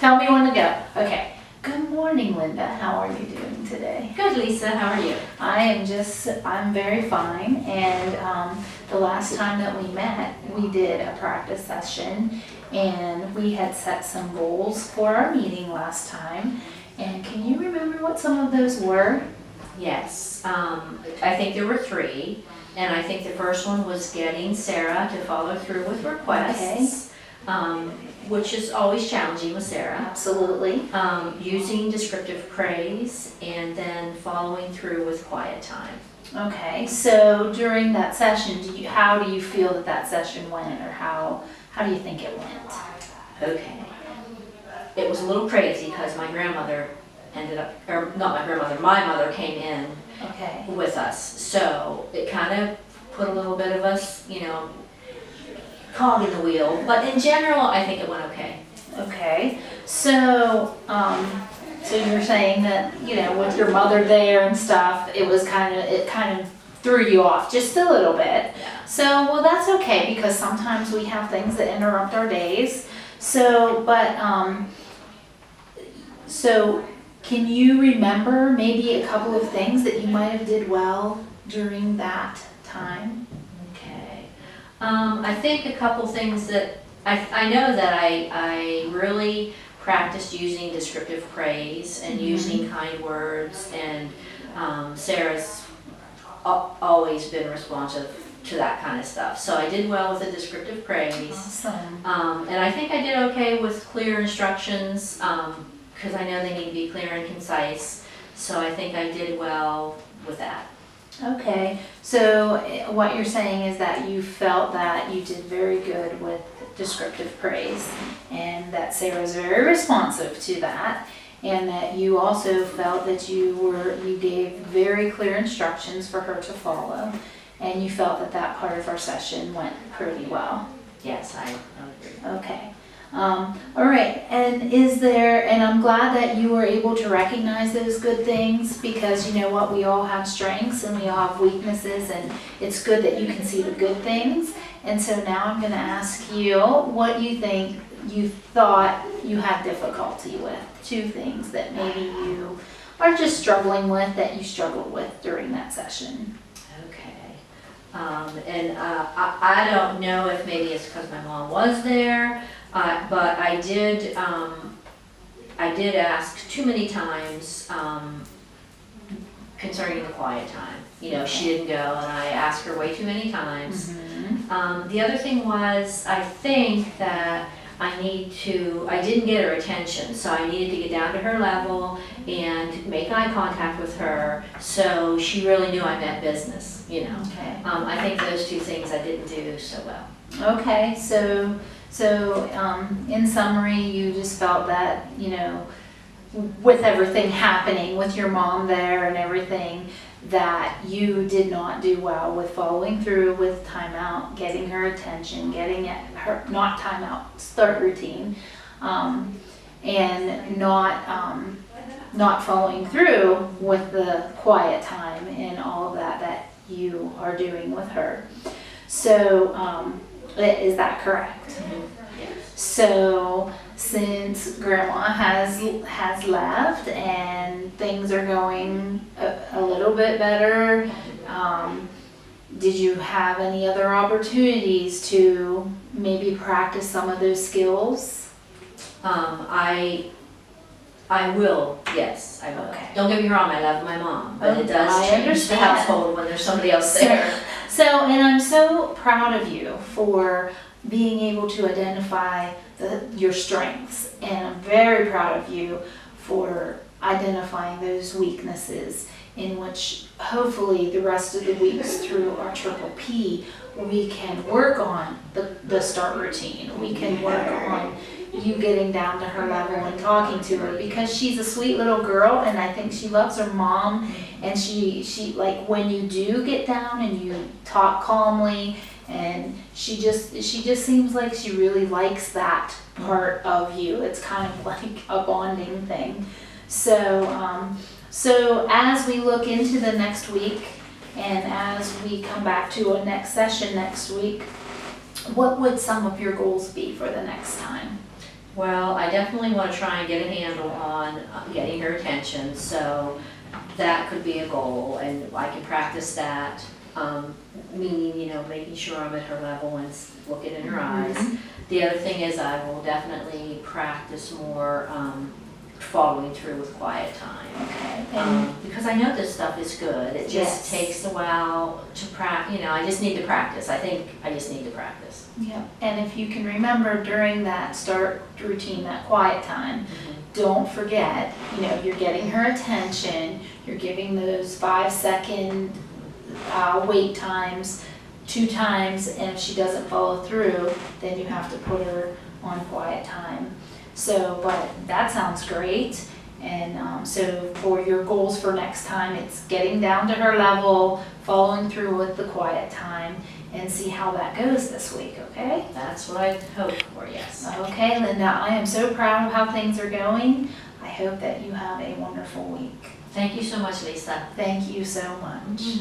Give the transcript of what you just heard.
Tell me when to go. Okay. Good morning, Linda. How are you doing today? Good, Lisa. How are you? I'm very fine. And the last time that we met, we did a practice session and we had set some goals for our meeting last time. And can you remember what some of those were? Yes. I think there were 3. And I think the first one was getting Sarah to follow through with requests, which is always challenging with Sarah. Absolutely. Using descriptive praise, and then following through with quiet time. Okay, so during that session, how do you feel that session went, or how do you think it went? Okay. It was a little crazy because my grandmother ended up, or not my grandmother, my mother came in with us. So it kind of put a little bit of us, cog in the wheel. But in general, I think it went okay. Okay, so so you're saying that, with your mother there and stuff, it kind of threw you off just a little bit. Yeah. So, well, that's okay, because sometimes we have things that interrupt our days. So, but, so can you remember maybe a couple of things that you might have did well during that time? Okay. I think a couple things that I know that I really practiced using descriptive praise and using kind words, and Sarah's always been responsive to that kind of stuff. So I did well with the descriptive praise. Awesome. And I think I did okay with clear instructions, because I know they need to be clear and concise. So I think I did well with that. Okay, so what you're saying is that you felt that you did very good with descriptive praise, and that Sarah's very responsive to that, and that you also felt that you gave very clear instructions for her to follow, and you felt that part of our session went pretty well. Yes, I agree. Okay. All right, and I'm glad that you were able to recognize those good things, because you know what, we all have strengths and we all have weaknesses, and it's good that you can see the good things. And so now I'm going to ask you what you think you thought you had difficulty with, 2 things that maybe you are just struggling with, that you struggled with during that session. Okay. And I don't know if maybe it's because my mom was there. But I did ask too many times concerning the quiet time. She didn't go, and I asked her way too many times. The other thing was, I think that I didn't get her attention, so I needed to get down to her level and make eye contact with her, so she really knew I meant business, Okay. I think those 2 things I didn't do so well. Okay, so in summary, you just felt that, with everything happening, with your mom there and everything, that you did not do well with following through with timeout, getting her attention, getting her, not timeout, start routine, and not following through with the quiet time and all of that you are doing with her. So, is that correct? Yes. So since Grandma has left and things are going a little bit better, did you have any other opportunities to maybe practice some of those skills? I will, yes, I will. Okay. Don't get me wrong, I love my mom, but it I does change the understand. household when there's somebody else there. So, and I'm so proud of you for being able to identify your strengths, and I'm very proud of you for identifying those weaknesses, in which hopefully the rest of the weeks through our Triple P we can work on the start routine. We can work on you getting down to her level and talking to her, because she's a sweet little girl, and I think she loves her mom, and she like when you do get down and you talk calmly, and she just seems like she really likes that part of you. It's kind of like a bonding thing. So so as we look into the next week, and as we come back to a next session next week, what would some of your goals be for the next time? Well, I definitely want to try and get a handle on getting her attention, so that could be a goal, and I can practice that. Meaning, you know, making sure I'm at her level and looking in her eyes. The other thing is I will definitely practice more following through with quiet time. Okay. And Because I know this stuff is good. It just Yes. takes a while to practice. You know, I just need to practice. I think I just need to practice. yeah, and if you can remember during that start routine, that quiet time, don't forget, you know, you're getting her attention, you're giving those 5-second wait times 2 times, and if she doesn't follow through, then you have to put her on quiet time. So, but that sounds great. And so for your goals for next time, it's getting down to her level, following through with the quiet time, and see how that goes this week, okay? That's what I hope for, yes. Okay, Linda, I am so proud of how things are going. I hope that you have a wonderful week. Thank you so much, Lisa. Thank you so much.